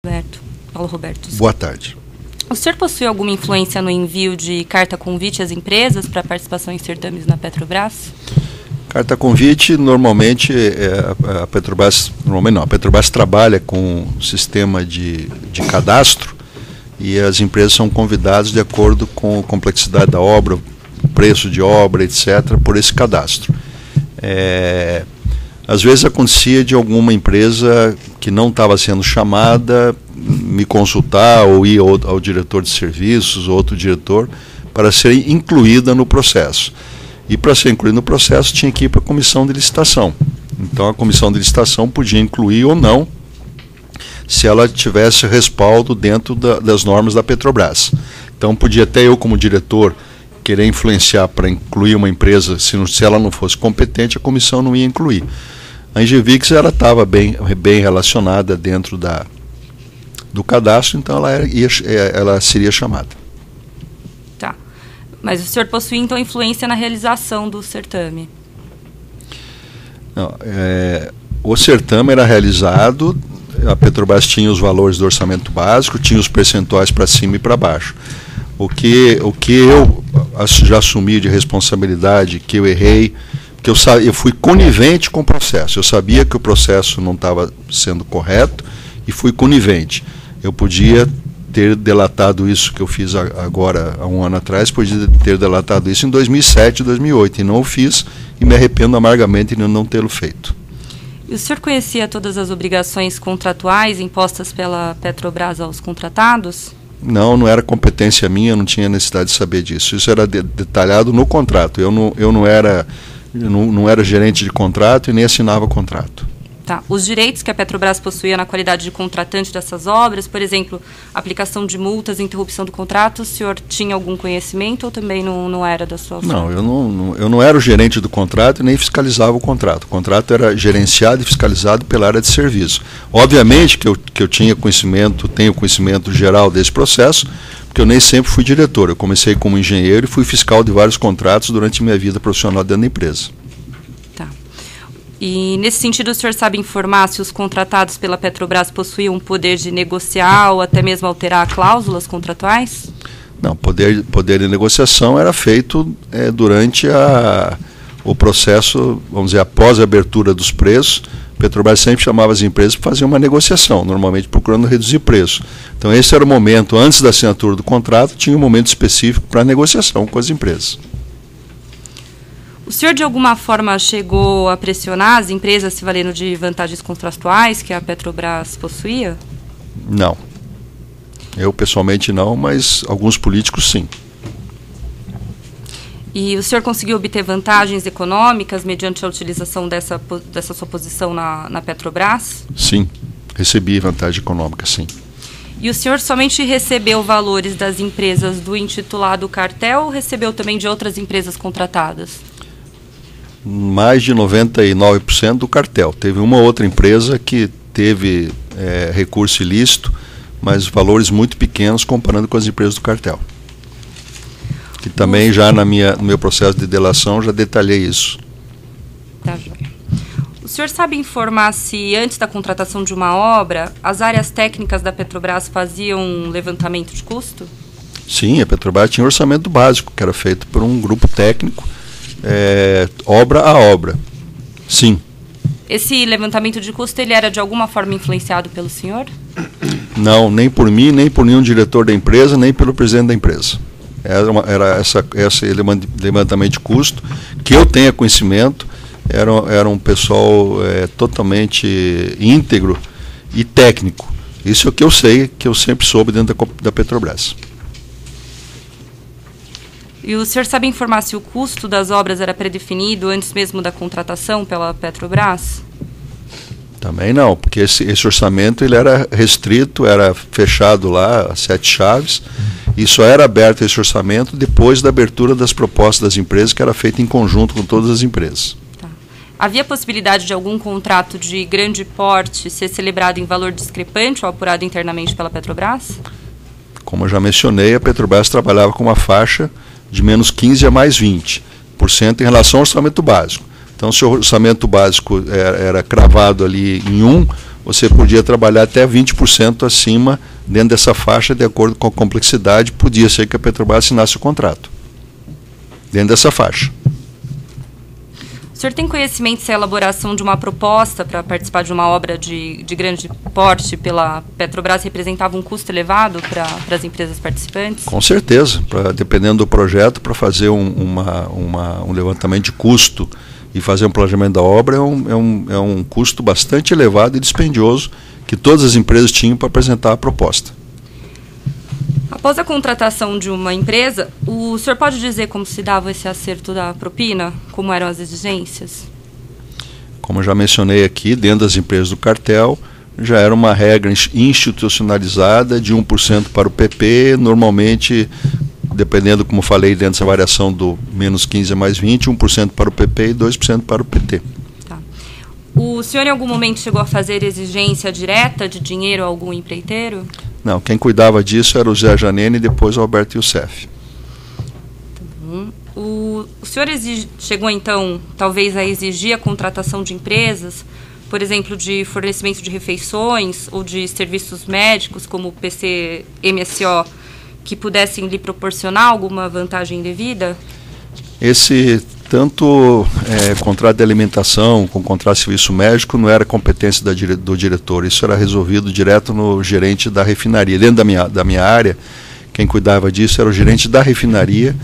Paulo Roberto. Desculpa. Boa tarde. O senhor possui alguma influência no envio de carta-convite às empresas para participação em certames na Petrobras? Carta-convite, normalmente, a Petrobras, normalmente não, a Petrobras trabalha com um sistema de cadastro e as empresas são convidadas de acordo com a complexidade da obra, preço de obra, etc., por esse cadastro. Às vezes acontecia de alguma empresa que não estava sendo chamada me consultar ou ir ao diretor de serviços ou outro diretor para ser incluída no processo. E para ser incluído no processo tinha que ir para a comissão de licitação. Então a comissão de licitação podia incluir ou não, se ela tivesse respaldo dentro das normas da Petrobras. Então podia até eu, como diretor, querer influenciar para incluir uma empresa, se ela não fosse competente, a comissão não ia incluir. A Engevix ela estava bem relacionada dentro do cadastro, então ela seria chamada. Tá. Mas o senhor possui, então, influência na realização do certame? Não, o certame era realizado, a Petrobras tinha os valores do orçamento básico, tinha os percentuais para cima e para baixo. O que eu já assumi de responsabilidade, que eu errei, que eu fui conivente com o processo. Eu sabia que o processo não estava sendo correto e fui conivente. Eu podia ter delatado isso que eu fiz agora, há um ano atrás, podia ter delatado isso em 2007, 2008, e não o fiz, e me arrependo amargamente de não tê-lo feito. E o senhor conhecia todas as obrigações contratuais impostas pela Petrobras aos contratados? Não era competência minha, eu não tinha necessidade de saber disso. Isso era detalhado no contrato. Eu não era gerente de contrato e nem assinava contrato. Tá. Os direitos que a Petrobras possuía na qualidade de contratante dessas obras, por exemplo, aplicação de multas, interrupção do contrato, o senhor tinha algum conhecimento ou também não era da sua forma? Não, eu não era o gerente do contrato e nem fiscalizava o contrato. O contrato era gerenciado e fiscalizado pela área de serviço. Obviamente que eu tenho conhecimento geral desse processo, porque eu nem sempre fui diretor. Eu comecei como engenheiro e fui fiscal de vários contratos durante minha vida profissional dentro da empresa. E, nesse sentido, o senhor sabe informar se os contratados pela Petrobras possuíam o poder de negociar ou até mesmo alterar cláusulas contratuais? Não, poder de negociação era feito durante o processo, vamos dizer, após a abertura dos preços. A Petrobras sempre chamava as empresas para fazer uma negociação, normalmente procurando reduzir preço. Então esse era o momento, antes da assinatura do contrato, tinha um momento específico para negociação com as empresas. O senhor, de alguma forma, chegou a pressionar as empresas se valendo de vantagens contratuais que a Petrobras possuía? Não. Eu, pessoalmente, não, mas alguns políticos, sim. E o senhor conseguiu obter vantagens econômicas mediante a utilização dessa sua posição na Petrobras? Sim, recebi vantagem econômica, sim. E o senhor somente recebeu valores das empresas do intitulado cartel ou recebeu também de outras empresas contratadas? Mais de 99% do cartel. Teve uma outra empresa que teve recurso ilícito, mas valores muito pequenos comparando com as empresas do cartel. Que também já no meu processo de delação já detalhei isso. Tá, joia. O senhor sabe informar se antes da contratação de uma obra, as áreas técnicas da Petrobras faziam um levantamento de custo? Sim, a Petrobras tinha um orçamento básico, que era feito por um grupo técnico, obra a obra. Sim. Esse levantamento de custo, ele era de alguma forma influenciado pelo senhor? Não, nem por mim, nem por nenhum diretor da empresa, nem pelo presidente da empresa. Era esse levantamento de custo, que eu tenha conhecimento, era um pessoal totalmente íntegro e técnico. Isso é o que eu sei, que eu sempre soube dentro da Petrobras. E o senhor sabe informar se o custo das obras era predefinido antes mesmo da contratação pela Petrobras? Também não, porque esse orçamento ele era restrito, era fechado lá, a 7 chaves, e só era aberto esse orçamento depois da abertura das propostas das empresas, que era feita em conjunto com todas as empresas. Tá. Havia possibilidade de algum contrato de grande porte ser celebrado em valor discrepante ou apurado internamente pela Petrobras? Como eu já mencionei, a Petrobras trabalhava com uma faixa de menos 15% a mais 20% em relação ao orçamento básico. Então, se o orçamento básico era cravado ali em 1, você podia trabalhar até 20% acima, dentro dessa faixa, de acordo com a complexidade, podia ser que a Petrobras assinasse o contrato, dentro dessa faixa. O senhor tem conhecimento se a elaboração de uma proposta para participar de uma obra de grande porte pela Petrobras representava um custo elevado para as empresas participantes? Com certeza, dependendo do projeto, para fazer um levantamento de custo e fazer um planejamento da obra é um custo bastante elevado e dispendioso que todas as empresas tinham para apresentar a proposta. Após a contratação de uma empresa, o senhor pode dizer como se dava esse acerto da propina? Como eram as exigências? Como eu já mencionei aqui, dentro das empresas do cartel, já era uma regra institucionalizada de 1% para o PP, normalmente, dependendo, como falei, dentro dessa variação do menos 15 a mais 20, 1% para o PP e 2% para o PT. Tá. O senhor em algum momento chegou a fazer exigência direta de dinheiro a algum empreiteiro? Não, quem cuidava disso era o Zé Janene e depois o Alberto Youssef. O senhor chegou, então, talvez a exigir a contratação de empresas, por exemplo, de fornecimento de refeições ou de serviços médicos, como o PCMSO, que pudessem lhe proporcionar alguma vantagem devida? Tanto contrato de alimentação como contrato de serviço médico não era competência do diretor, isso era resolvido direto no gerente da refinaria. Dentro da minha área, quem cuidava disso era o gerente da refinaria,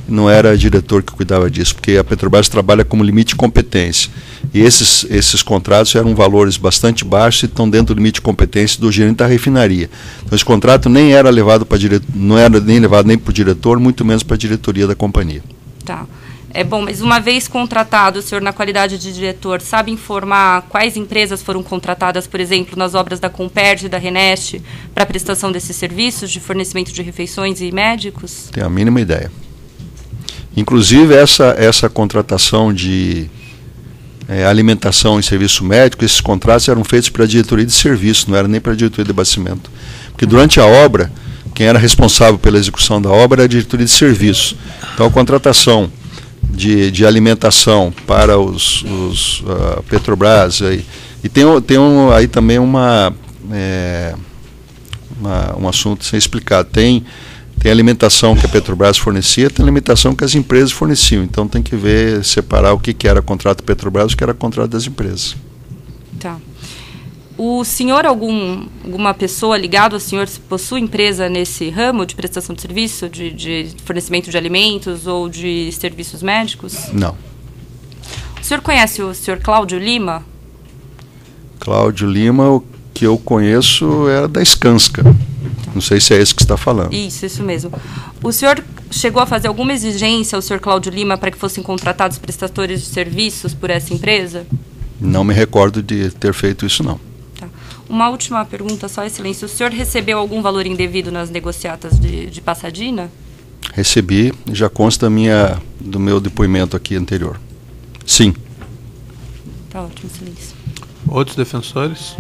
não era o diretor que cuidava disso, porque a Petrobras trabalha como limite de competência. E esses contratos eram valores bastante baixos e estão dentro do limite de competência do gerente da refinaria. Então esse contrato nem era levado para não era nem levado nem para o diretor, muito menos para a diretoria da companhia. Tá. É bom, mas uma vez contratado, o senhor, na qualidade de diretor, sabe informar quais empresas foram contratadas, por exemplo, nas obras da Comperd e da Renest, para a prestação desses serviços de fornecimento de refeições e médicos? Tenho a mínima ideia. Inclusive, essa contratação de alimentação e serviço médico, esses contratos eram feitos pela diretoria de serviço, não era nem para a diretoria de abastecimento. Porque durante a obra, quem era responsável pela execução da obra era a diretoria de serviço. Então, a contratação de alimentação para os Petrobras, e tem aí também um assunto sem explicar. Tem alimentação que a Petrobras fornecia, tem alimentação que as empresas forneciam. Então tem que separar o que era contrato Petrobras e o que era contrato das empresas. Tá. O senhor, alguma pessoa ligada ao senhor, possui empresa nesse ramo de prestação de serviço, de fornecimento de alimentos ou de serviços médicos? Não. O senhor conhece o senhor Cláudio Lima? Cláudio Lima, o que eu conheço é da Skanska. Não sei se é esse que você está falando. Isso mesmo. O senhor chegou a fazer alguma exigência ao senhor Cláudio Lima para que fossem contratados prestadores de serviços por essa empresa? Não me recordo de ter feito isso, não. Tá. Uma última pergunta, só, Excelência. O senhor recebeu algum valor indevido nas negociatas de Pasadena? Recebi, já consta do meu depoimento aqui anterior. Sim. Tá ótimo, Excelência. Outros defensores?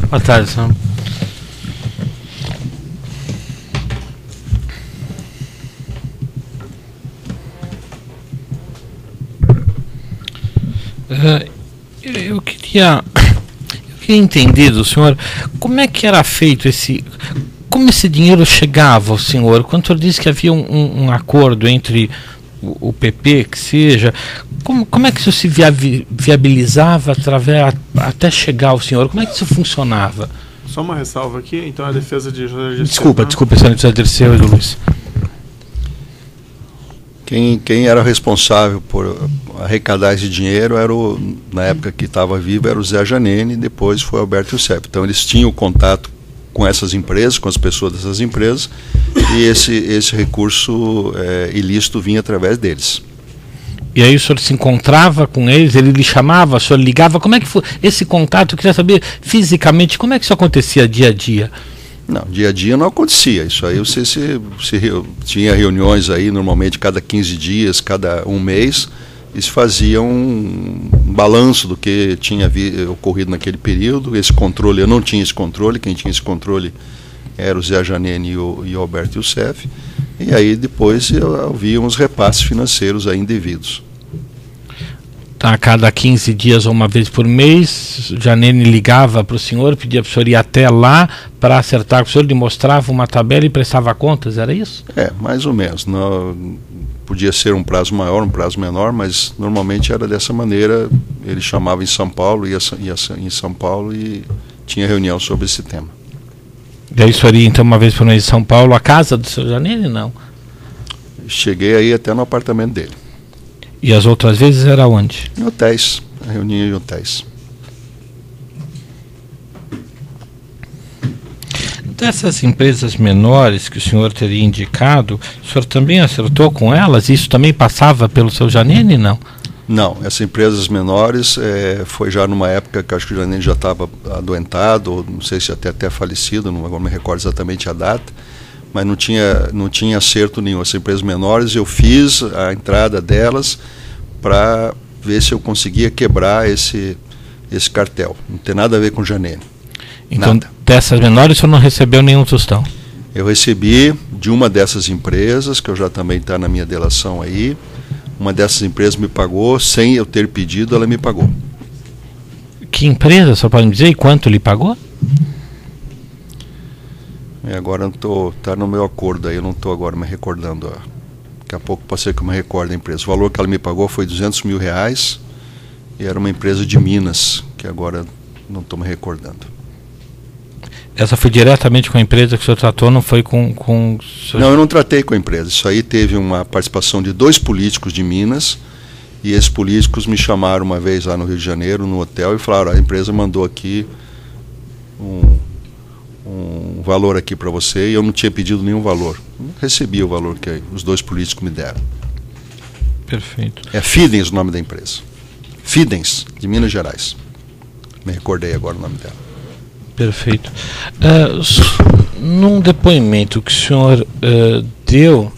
Boa tarde, senhor. Eu queria entender do senhor como é que era feito como esse dinheiro chegava ao senhor. Quando o senhor disse que havia um acordo entre o PP, que seja, como é que isso se viabilizava até chegar ao senhor? Como é que isso funcionava? Só uma ressalva aqui, então a defesa de José Desculpa, senhor José Dirceu e do Luiz. Quem era responsável por arrecadar esse dinheiro na época que estava vivo, era o Zé Janene, e depois foi o Alberto Youssef. Então eles tinham contato com essas empresas, com as pessoas dessas empresas, e esse recurso ilícito vinha através deles. E aí o senhor se encontrava com eles, ele lhe chamava, o senhor ligava, como é que foi esse contato? Eu queria saber fisicamente como é que isso acontecia dia a dia. Não, dia a dia não acontecia, isso aí você tinha reuniões aí, normalmente cada 15 dias, cada um mês, e se fazia um balanço do que tinha ocorrido naquele período. Esse controle, eu não tinha esse controle, quem tinha esse controle era o Zé Janene e o Alberto Youssef, E aí depois havia uns repasses financeiros aí indevidos. Tá, a cada 15 dias ou uma vez por mês, Janene ligava para o senhor, pedia para o senhor ir até lá para acertar com o senhor, lhe mostrava uma tabela e prestava contas, era isso? Mais ou menos. Podia ser um prazo maior, um prazo menor, mas normalmente era dessa maneira. Ele chamava em São Paulo, ia em São Paulo e tinha reunião sobre esse tema. E aí o senhor ia então uma vez por mês em São Paulo, a casa do seu Janene, não? Cheguei aí até no apartamento dele. E as outras vezes era onde? Em hotéis, reunia em hotéis. Dessas empresas menores que o senhor teria indicado, o senhor também acertou com elas? Isso também passava pelo seu Janene, não? Não, essas empresas menores foi já numa época que acho que o Janene já estava adoentado, ou não sei se até falecido, não me recordo exatamente a data, mas não tinha acerto nenhum. Essas empresas menores eu fiz a entrada delas para ver se eu conseguia quebrar esse cartel. Não tem nada a ver com o Janene. Então, nada. Dessas menores o senhor não recebeu nenhum tostão? Eu recebi de uma dessas empresas, que eu já também está na minha delação aí. Uma dessas empresas me pagou, sem eu ter pedido, ela me pagou. Que empresa, só pode me dizer? E quanto lhe pagou? Agora está no meu acordo aí, eu não estou agora me recordando. Daqui a pouco pode ser que eu me recorde da empresa. O valor que ela me pagou foi R$200 mil, e era uma empresa de Minas, que agora não estou me recordando. Essa foi diretamente com a empresa que o senhor tratou, não foi com... Não, eu não tratei com a empresa. Isso aí teve uma participação de 2 políticos de Minas, e esses políticos me chamaram uma vez lá no Rio de Janeiro, no hotel, e falaram: a empresa mandou aqui um valor aqui para você, e eu não tinha pedido nenhum valor. Não recebi o valor que os 2 políticos me deram. Perfeito. É Fidens o nome da empresa. Fidens, de Minas Gerais. Me recordei agora o nome dela. Perfeito. Num depoimento que o senhor deu,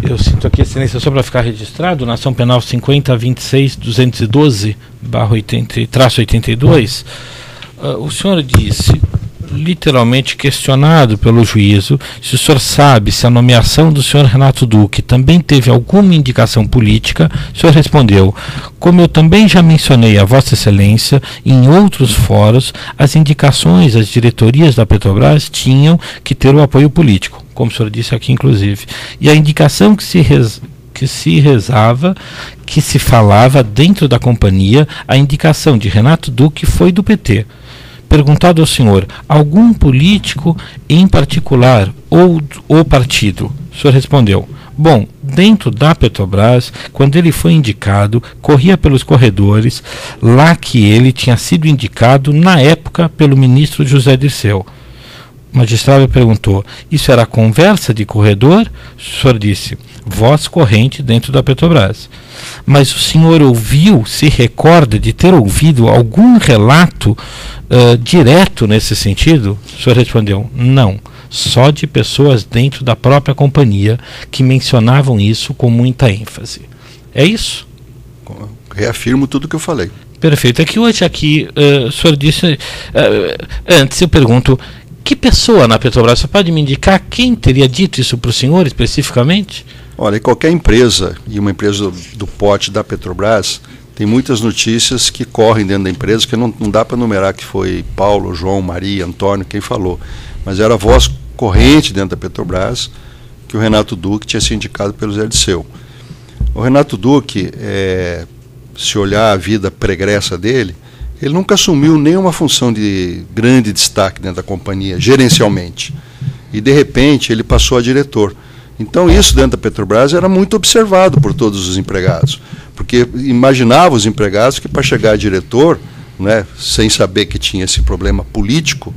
eu cito aqui, excelência, só para ficar registrado, na ação penal 50.26.212/82, o senhor disse, literalmente questionado pelo juízo, se o senhor sabe se a nomeação do senhor Renato Duque também teve alguma indicação política. O senhor respondeu: como eu também já mencionei a Vossa Excelência em outros fóruns, as indicações às diretorias da Petrobras tinham que ter o apoio político, como o senhor disse aqui inclusive, e a indicação que se falava dentro da companhia, a indicação de Renato Duque foi do PT. Perguntado ao senhor, algum político em particular ou o partido? O senhor respondeu: bom, dentro da Petrobras, quando ele foi indicado, corria pelos corredores, lá que ele tinha sido indicado na época pelo ministro José Dirceu. O magistrado perguntou: isso era conversa de corredor? O senhor disse: voz corrente dentro da Petrobras. Mas o senhor se recorda de ter ouvido algum relato direto nesse sentido? O senhor respondeu: não, só de pessoas dentro da própria companhia que mencionavam isso com muita ênfase. É isso? Reafirmo tudo que eu falei. Perfeito. É que hoje aqui o senhor disse, antes eu pergunto, que pessoa na Petrobras, você pode me indicar quem teria dito isso para o senhor especificamente? Olha, qualquer empresa, e uma empresa do porte da Petrobras, tem muitas notícias que correm dentro da empresa, que não dá para numerar que foi Paulo, João, Maria, Antônio, quem falou. Mas era a voz corrente dentro da Petrobras que o Renato Duque tinha sido indicado pelo Zé Dirceu. O Renato Duque, se olhar a vida pregressa dele, ele nunca assumiu nenhuma função de grande destaque dentro da companhia, gerencialmente. E, de repente, ele passou a diretor. Então, isso dentro da Petrobras era muito observado por todos os empregados, porque imaginava os empregados que, para chegar a diretor, né, sem saber que tinha esse problema político,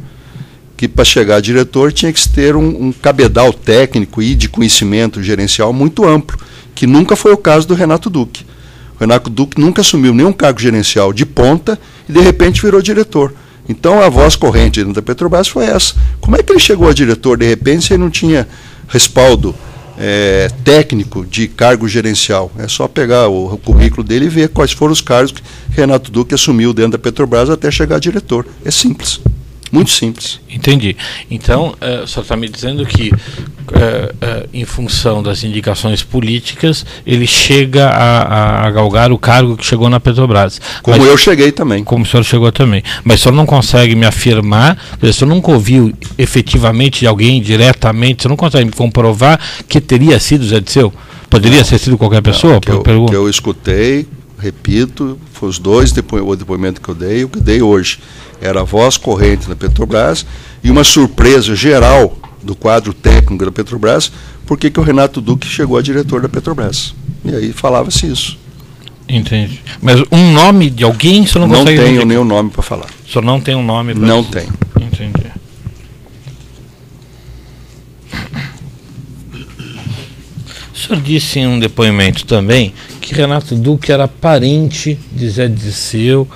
que para chegar a diretor tinha que ter um cabedal técnico e de conhecimento gerencial muito amplo, que nunca foi o caso do Renato Duque. O Renato Duque nunca assumiu nenhum cargo gerencial de ponta e, de repente, virou diretor. Então, a voz corrente dentro da Petrobras foi essa. Como é que ele chegou a diretor, de repente, se ele não tinha respaldo técnico de cargo gerencial? É só pegar o currículo dele e ver quais foram os cargos que Renato Duque assumiu dentro da Petrobras até chegar a diretor. É simples. Muito simples. Entendi. Então, o senhor está me dizendo que, em função das indicações políticas, ele chega a galgar o cargo que chegou na Petrobras. Como Mas, eu cheguei também. como o senhor chegou também. Mas o senhor não consegue me afirmar, o senhor nunca ouviu efetivamente de alguém, diretamente, o senhor não consegue me comprovar que teria sido Zé Disseu? Poderia ter sido qualquer pessoa? Que eu escutei, repito, foi os dois o depoimento que eu dei, o que eu dei hoje. Era a voz corrente da Petrobras e uma surpresa geral do quadro técnico da Petrobras, porque que o Renato Duque chegou a diretor da Petrobras. E aí falava-se isso. Entendi. Mas um nome de alguém, o senhor não consegue... Não tenho nenhum nome para falar. O senhor não tem um nome para... Não tenho. Entendi. O senhor disse em um depoimento também que Renato Duque era parente de Zé Disseu,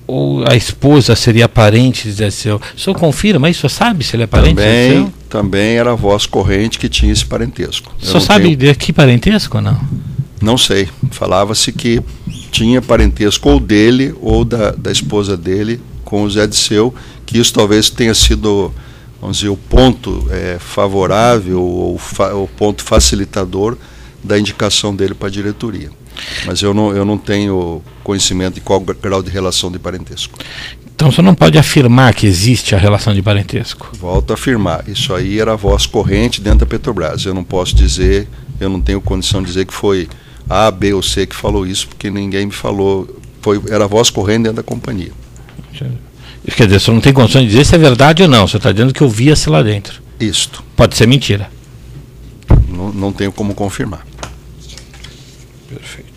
ou a esposa seria parente de Zé Disseu. O senhor confirma isso? O senhor sabe se ele é parente de Zé Disseu? Também era a voz corrente que tinha esse parentesco. O senhor sabe de que parentesco ou não? Não sei. Falava-se que tinha parentesco ou dele ou da esposa dele com o Zé Disseu, que isso talvez tenha sido, vamos dizer, o ponto favorável ou o ponto facilitador da indicação dele para a diretoria. Mas eu não tenho conhecimento de qual grau de relação de parentesco. Então o senhor não pode afirmar que existe a relação de parentesco? Volto a afirmar, isso aí era a voz corrente dentro da Petrobras. Eu não posso dizer, eu não tenho condição de dizer que foi A, B ou C que falou isso, porque ninguém me falou, era a voz corrente dentro da companhia. Quer dizer, o senhor não tem condição de dizer se é verdade ou não, o senhor está dizendo que eu via-se lá dentro. Isto. Pode ser mentira. Não tenho como confirmar. Perfeito.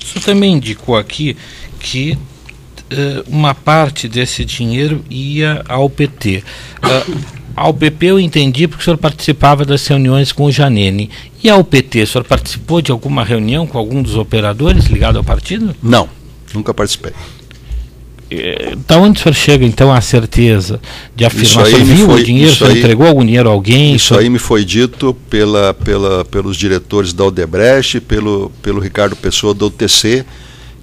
O senhor também indicou aqui que uma parte desse dinheiro ia ao PT. Ao PP eu entendi porque o senhor participava das reuniões com o Janene. E ao PT, o senhor participou de alguma reunião com algum dos operadores ligado ao partido? Não, nunca participei. Da onde o senhor chega, então, à certeza de afirmar? O senhor viu o dinheiro, o senhor entregou algum dinheiro a alguém? Isso aí me foi dito pelos diretores da Odebrecht, pelo Ricardo Pessoa do UTC,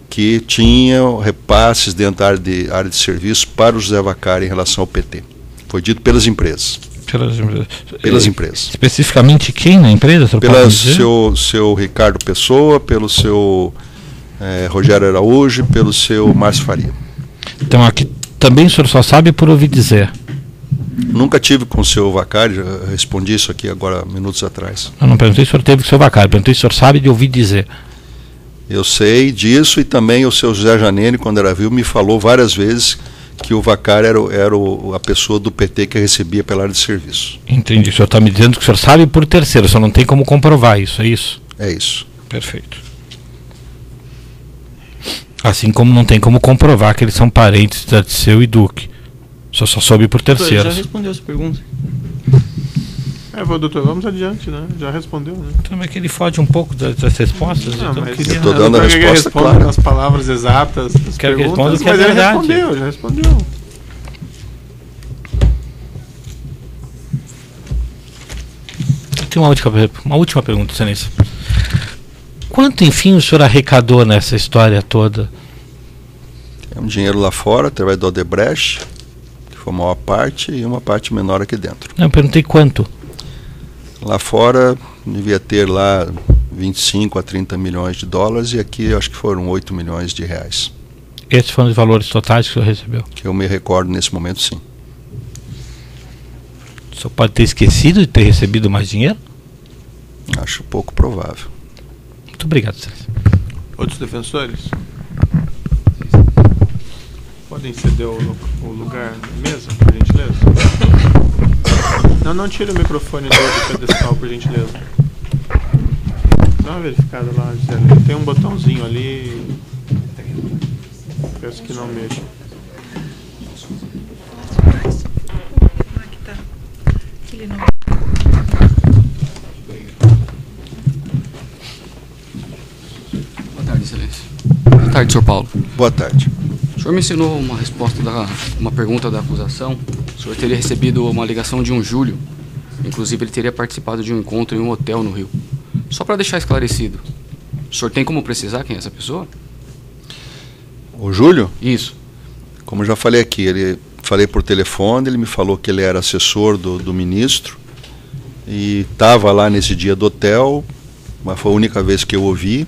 que tinham repasses dentro da área de serviço para o José Vacari em relação ao PT. Foi dito pelas empresas. Pelas empresas. Especificamente quem na empresa? Pelo seu Ricardo Pessoa, pelo seu Rogério Araújo, pelo seu Márcio Faria. Então aqui também o senhor só sabe por ouvir dizer. Nunca tive com o seu Vacari, já respondi isso aqui agora minutos atrás. Eu não perguntei se o senhor teve com o seu Vacari, perguntei se o senhor sabe de ouvir dizer. Eu sei disso e também o seu José Janene, quando era vivo, me falou várias vezes que o Vacari era a pessoa do PT que recebia pela área de serviço. Entendi. O senhor está me dizendo que o senhor sabe por terceiro, o senhor não tem como comprovar isso, é isso? É isso. Perfeito. Assim como não tem como comprovar que eles são parentes de Disseu e Duque. O senhor só soube por terceiros. Já respondeu essa pergunta. Doutor, vamos adiante, né? Já respondeu, né? Então é que ele foge um pouco das respostas. Não, então mas eu estou dando a resposta clara. As palavras exatas das Quero que perguntas, responda o que é mas ele verdade. já respondeu. Eu tenho uma última pergunta, Excelência. Quanto, enfim, o senhor arrecadou nessa história toda? Tem um dinheiro lá fora, através do Odebrecht, que foi a maior parte, e uma parte menor aqui dentro. Não, eu perguntei quanto. Lá fora, devia ter lá 25 a 30 milhões de dólares, e aqui acho que foram 8 milhões de reais. Esses foram os valores totais que o senhor recebeu? Que eu me recordo nesse momento, sim. O senhor pode ter esquecido de ter recebido mais dinheiro? Acho pouco provável. Muito obrigado, Excelência. Outros defensores? Podem ceder o lugar na mesa, por gentileza? Não tire o microfone do pedestal, por gentileza. Dá uma verificada lá, Gisele. Tem um botãozinho ali. Peço que não mexa. Aqui tá. Aquele não. Boa tarde, Excelência. Boa tarde, Sr. Paulo. Boa tarde. O senhor mencionou uma pergunta da acusação. O senhor teria recebido uma ligação de um Júlio. Inclusive, ele teria participado de um encontro em um hotel no Rio. Só para deixar esclarecido, o senhor tem como precisar quem é essa pessoa? O Júlio? Isso. Como eu já falei aqui, falei por telefone, ele me falou que ele era assessor do ministro e estava lá nesse dia do hotel, mas foi a única vez que eu ouvi.